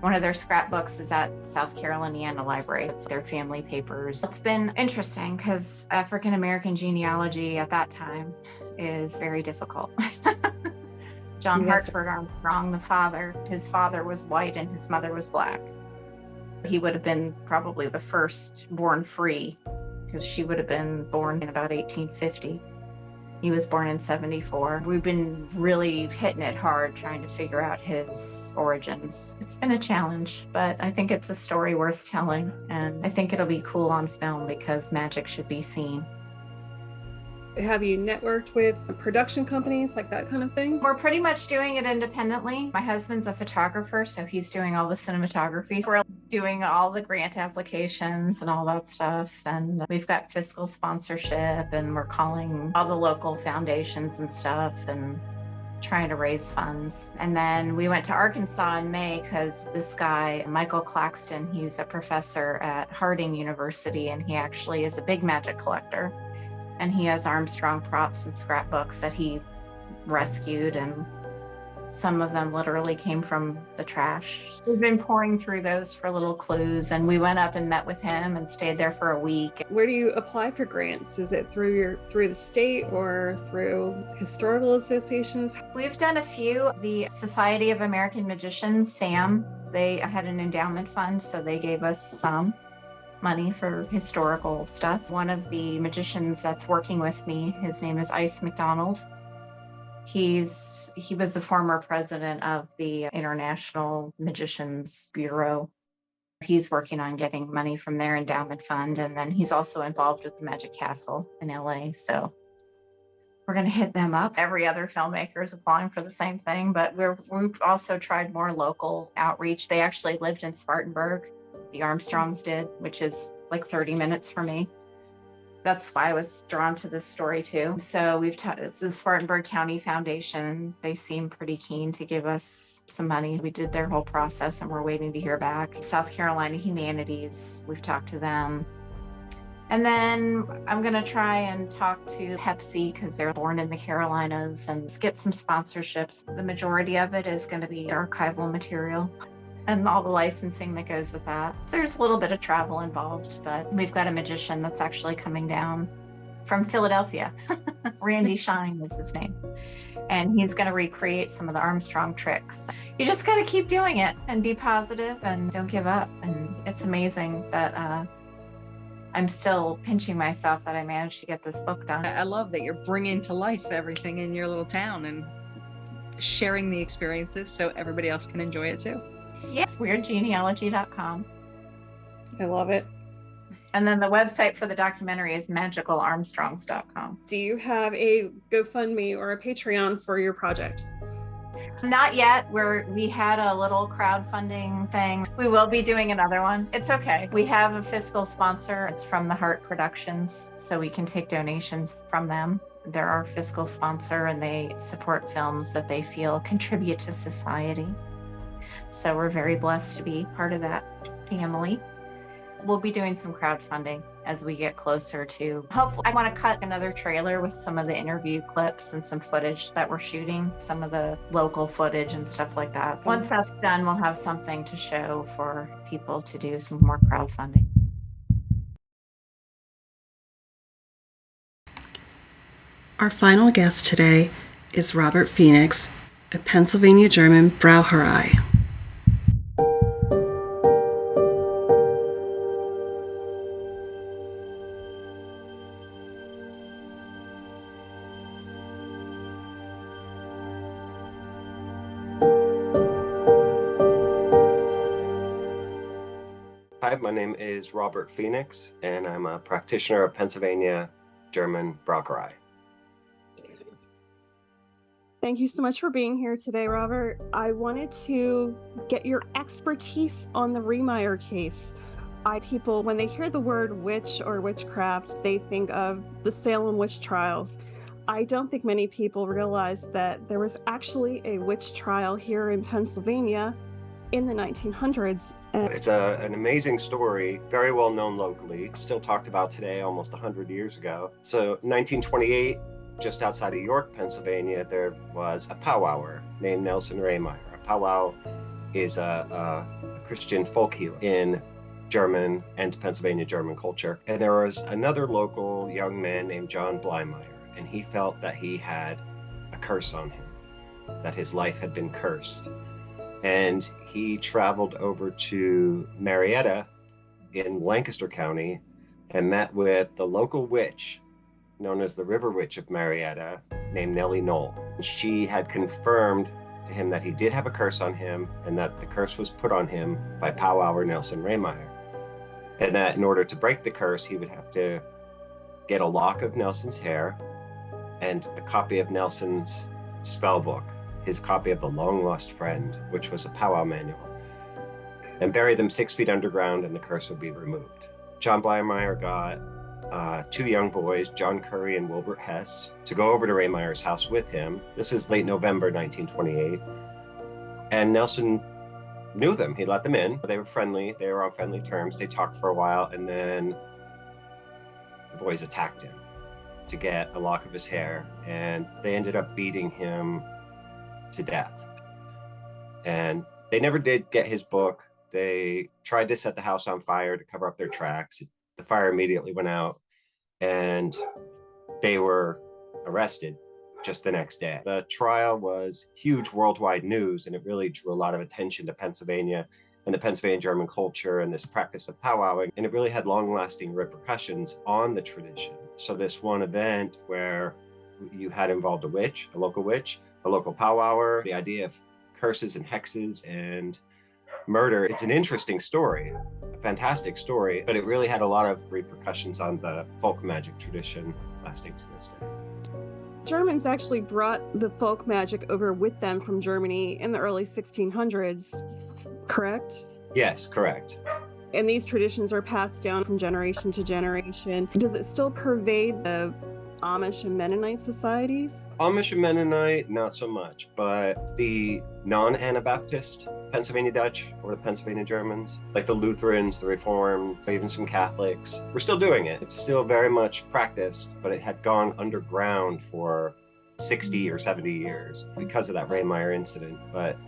One of their scrapbooks is at South Carolina Library. It's their family papers. It's been interesting because African-American genealogy at that time is very difficult. John Hartford Armstrong, the father, his father was white and his mother was Black. He would have been probably the first born free because she would have been born in about 1850. He was born in 74. We've been really hitting it hard trying to figure out his origins. It's been a challenge, but I think it's a story worth telling. And I think it'll be cool on film because magic should be seen. Have you networked with production companies, like that kind of thing? We're pretty much doing it independently. My husband's a photographer, so he's doing all the cinematography. We're doing all the grant applications and all that stuff. And we've got fiscal sponsorship, and we're calling all the local foundations and stuff and trying to raise funds. And then we went to Arkansas in May because this guy, Michael Claxton, he's a professor at Harding University, and he actually is a big magic collector. And he has Armstrong props and scrapbooks that he rescued, and some of them literally came from the trash. We've been pouring through those for little clues, and we went up and met with him and stayed there for a week. Where do you apply for grants? Is it through the state or through historical associations? We've done a few. The Society of American Magicians, SAM, they had an endowment fund, so they gave us some money for historical stuff. One of the magicians that's working with me, his name is Ice McDonald. He was the former president of the International Magicians Bureau. He's working on getting money from their endowment fund, and then he's also involved with the Magic Castle in LA. So we're going to hit them up. Every other filmmaker is applying for the same thing, but we've also tried more local outreach. They actually lived in Spartanburg. The Armstrongs did, which is like 30 minutes for me. That's why I was drawn to this story too. So it's the Spartanburg County Foundation. They seem pretty keen to give us some money. We did their whole process and we're waiting to hear back. South Carolina Humanities, we've talked to them. And then I'm going to try and talk to Pepsi because they're born in the Carolinas and get some sponsorships. The majority of it is going to be archival material and all the licensing that goes with that. There's a little bit of travel involved, but we've got a magician that's actually coming down from Philadelphia. Randy Shine is his name. And he's going to recreate some of the Armstrong tricks. You just got to keep doing it and be positive and don't give up. And it's amazing that I'm still pinching myself that I managed to get this book done. I love that you're bringing to life everything in your little town and sharing the experiences so everybody else can enjoy it too. Yes, weirdgenealogy.com. I love it. And then the website for the documentary is magicalarmstrongs.com. Do you have a GoFundMe or a Patreon for your project? Not yet. We had a little crowdfunding thing. We will be doing another one. It's okay. We have a fiscal sponsor. It's from the Heart Productions, so we can take donations from them. They're our fiscal sponsor and they support films that they feel contribute to society. So we're very blessed to be part of that family. We'll be doing some crowdfunding as we get closer to, hopefully, I want to cut another trailer with some of the interview clips and some footage that we're shooting, some of the local footage and stuff like that. Once that's done, we'll have something to show for people to do some more crowdfunding. Our final guest today is Robert Phoenix, a Pennsylvania German Braucherei. Hi, my name is Robert Phoenix, and I'm a practitioner of Pennsylvania German Braucherei. Thank you so much for being here today, Robert. I wanted to get your expertise on the Rehmeyer case. People, when they hear the word witch or witchcraft, they think of the Salem witch trials. I don't think many people realize that there was actually a witch trial here in Pennsylvania in the 1900s. It's an amazing story, very well known locally, still talked about today, almost 100 years ago. So 1928, just outside of York, Pennsylvania, there was a powwower named Nelson Rehmeyer. A powwow is a Christian folk healer in German and Pennsylvania German culture. And there was another local young man named John Bleimeyer, and he felt that he had a curse on him, that his life had been cursed. And he traveled over to Marietta in Lancaster County and met with the local witch known as the River Witch of Marietta named Nellie Knoll. She had confirmed to him that he did have a curse on him and that the curse was put on him by powwower Nelson Rehmeyer. And that in order to break the curse, he would have to get a lock of Nelson's hair and a copy of Nelson's spell book, his copy of The Long Lost Friend, which was a powwow manual, and bury them 6 feet underground and the curse would be removed. John Bleimeyer got 2 young boys, John Curry and Wilbert Hess, to go over to Rehmeyer's house with him. This is late November 1928. And Nelson knew them. He let them in. They were friendly. They were on friendly terms. They talked for a while, and then the boys attacked him to get a lock of his hair, and they ended up beating him to death. And they never did get his book. They tried to set the house on fire to cover up their tracks. The fire immediately went out and they were arrested just the next day. The trial was huge worldwide news, and it really drew a lot of attention to Pennsylvania and the Pennsylvania German culture and this practice of powwowing, and it really had long-lasting repercussions on the tradition. So this one event where you had involved a witch, a local powwower, the idea of curses and hexes and murder. It's an interesting story, a fantastic story, but it really had a lot of repercussions on the folk magic tradition lasting to this day. Germans actually brought the folk magic over with them from Germany in the early 1600s, correct? Yes, correct. And these traditions are passed down from generation to generation. Does it still pervade the Amish and Mennonite societies? Amish and Mennonite, not so much, but the non-Anabaptist Pennsylvania Dutch or the Pennsylvania Germans, like the Lutherans, the Reformed, even some Catholics, we're still doing it. It's still very much practiced, but it had gone underground for 60 or 70 years because of that Rehmeyer incident. But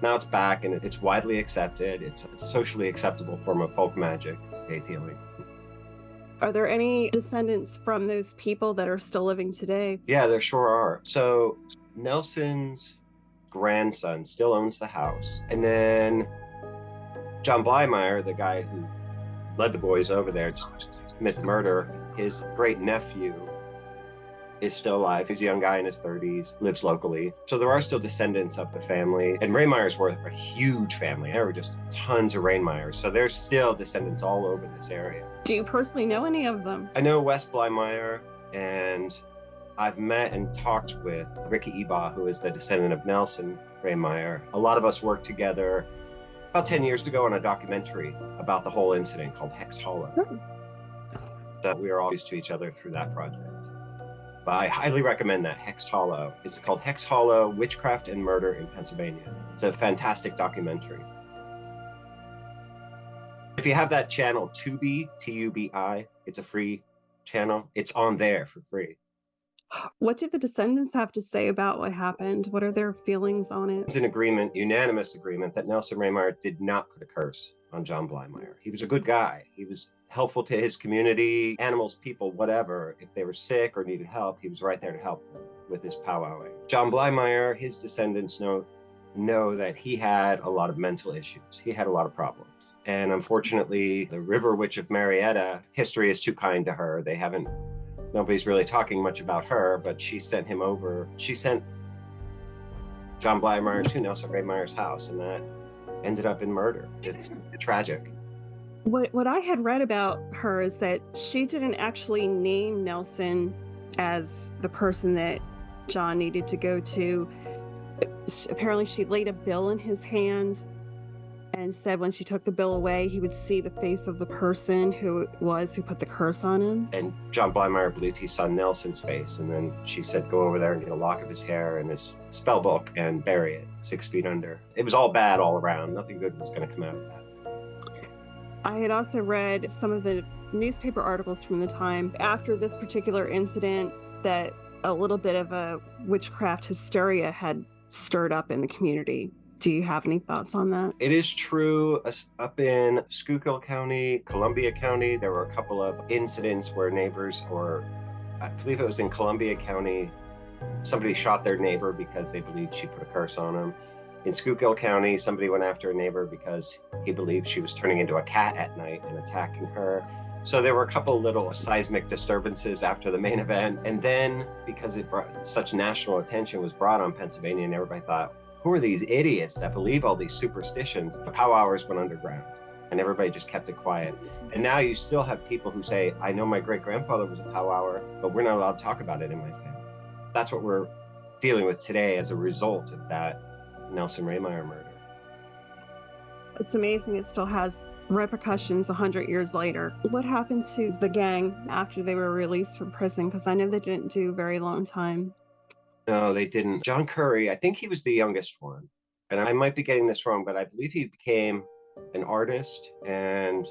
now it's back and it's widely accepted. It's a socially acceptable form of folk magic, faith healing. Are there any descendants from those people that are still living today? Yeah, there sure are. So Nelson's grandson still owns the house. And then John Blymeyer, the guy who led the boys over there to commit the murder, his great nephew is still alive. He's a young guy in his 30s, lives locally. So there are still descendants of the family. And Rehmeyers were a huge family. There were just tons of Rehmeyers. So there's still descendants all over this area. Do you personally know any of them? I know Wes Blymeyer, and I've met and talked with Ricky Ebaugh, who is the descendant of Nelson Rehmeyer. A lot of us worked together about 10 years ago on a documentary about the whole incident called Hex Hollow. So we are all used to each other through that project. But I highly recommend that, Hex Hollow. It's called Hex Hollow, Witchcraft and Murder in Pennsylvania. It's a fantastic documentary. If you have that channel, Tubi, T-U-B-I, it's a free channel. It's on there for free. What do the descendants have to say about what happened? What are their feelings on it? It's an agreement, unanimous agreement, that Nelson Rehmeyer did not put a curse on John Blymeyer. He was a good guy. He was helpful to his community, animals, people, whatever. If they were sick or needed help, he was right there to help them with his powwowing. John Blymeyer, his descendants know that he had a lot of mental issues. He had a lot of problems. And unfortunately, the River Witch of Marietta, history is too kind to her. Nobody's really talking much about her, but she sent him over. She sent John Blymeyer to Nelson Rehmeyer's house, and that ended up in murder. It's tragic. What I had read about her is that she didn't actually name Nelson as the person that John needed to go to. Apparently, she laid a bill in his hand and said when she took the bill away, he would see the face of the person who put the curse on him. And John Blymeyer believed he saw Nelson's face, and then she said, go over there and get a lock of his hair and his spell book and bury it 6 feet under. It was all bad all around. Nothing good was going to come out of that. I had also read some of the newspaper articles from the time after this particular incident that a little bit of a witchcraft hysteria had stirred up in the community. Do you have any thoughts on that? It is true. Up in Schuylkill County, Columbia County, there were a couple of incidents where neighbors, or I believe it was in Columbia County, somebody shot their neighbor because they believed she put a curse on him. In Schuylkill County, somebody went after a neighbor because he believed she was turning into a cat at night and attacking her. So there were a couple little seismic disturbances after the main event. And then because it brought such national attention was brought on Pennsylvania, and everybody thought, who are these idiots that believe all these superstitions? The powwowers went underground and everybody just kept it quiet. And now you still have people who say, I know my great-grandfather was a powwower, but we're not allowed to talk about it in my family. That's what we're dealing with today as a result of that Nelson Rehmeyer murder. It's amazing it still has repercussions 100 years later. What happened to the gang after they were released from prison? Because I know they didn't do a very long time. No, they didn't. John Curry, I think he was the youngest one. And I might be getting this wrong, but I believe he became an artist and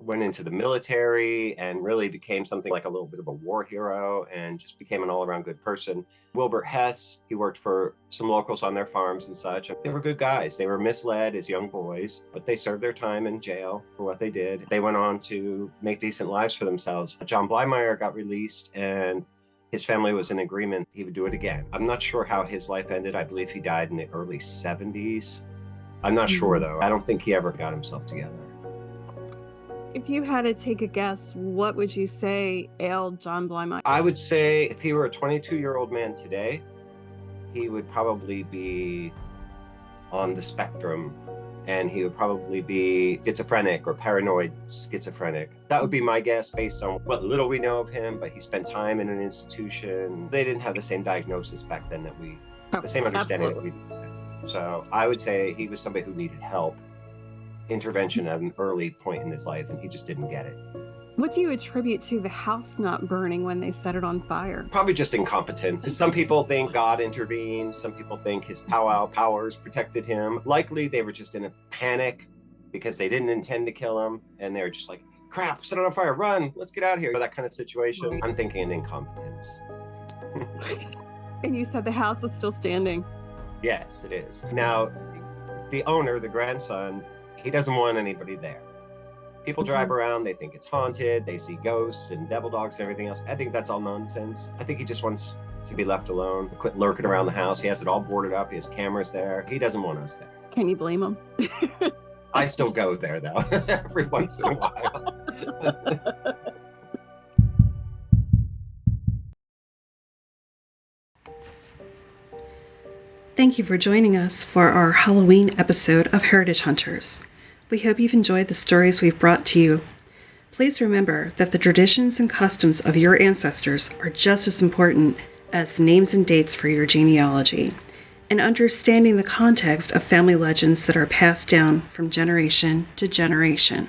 went into the military and really became something like a little bit of a war hero and just became an all-around good person. Wilbur Hess, he worked for some locals on their farms and such. They were good guys. They were misled as young boys, but they served their time in jail for what they did. They went on to make decent lives for themselves. John Blymeyer got released, and his family was in agreement he would do it again. I'm not sure how his life ended. I believe he died in the early 70s. I'm not sure, though. I don't think he ever got himself together. If you had to take a guess, what would you say ailed John Blymeyer? I would say if he were a 22-year-old man today, he would probably be on the spectrum, and he would probably be schizophrenic or paranoid schizophrenic. That would be my guess based on what little we know of him, but he spent time in an institution. They didn't have the same diagnosis back then that the same understanding that we do. So I would say he was somebody who needed help intervention at an early point in his life, and he just didn't get it. What do you attribute to the house not burning when they set it on fire? Probably just incompetence. Some people think God intervened. Some people think his powers protected him. Likely they were just in a panic because they didn't intend to kill him. And they're just like, crap, set it on fire, run, let's get out of here. That kind of situation. I'm thinking an incompetence. And you said the house is still standing. Yes, it is. Now, the owner, the grandson, he doesn't want anybody there. People drive around, they think it's haunted, they see ghosts and devil dogs and everything else. I think that's all nonsense. I think he just wants to be left alone, quit lurking around the house. He has it all boarded up, he has cameras there. He doesn't want us there. Can you blame him? I still go there though, every once in a while. Thank you for joining us for our Halloween episode of Heritage Hunters. We hope you've enjoyed the stories we've brought to you. Please remember that the traditions and customs of your ancestors are just as important as the names and dates for your genealogy, and understanding the context of family legends that are passed down from generation to generation.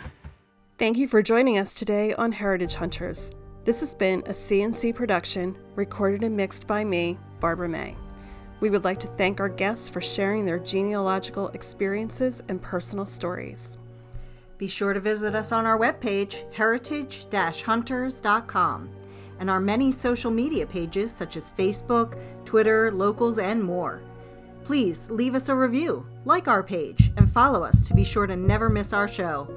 Thank you for joining us today on Heritage Hunters. This has been a CNC production, recorded and mixed by me, Barbara May. We would like to thank our guests for sharing their genealogical experiences and personal stories. Be sure to visit us on our webpage, heritage-hunters.com, and our many social media pages such as Facebook, Twitter, Locals, and more. Please leave us a review, like our page, and follow us to be sure to never miss our show.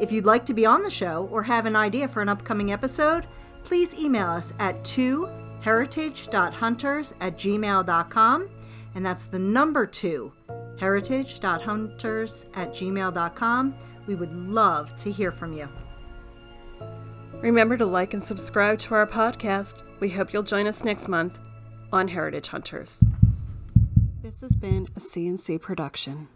If you'd like to be on the show or have an idea for an upcoming episode, please email us at heritage.hunters@gmail.com, and that's the number 2, heritage.hunters@gmail.com. We would love to hear from you. Remember to like and subscribe to our podcast. We hope you'll join us next month on Heritage Hunters. This has been a CNC production.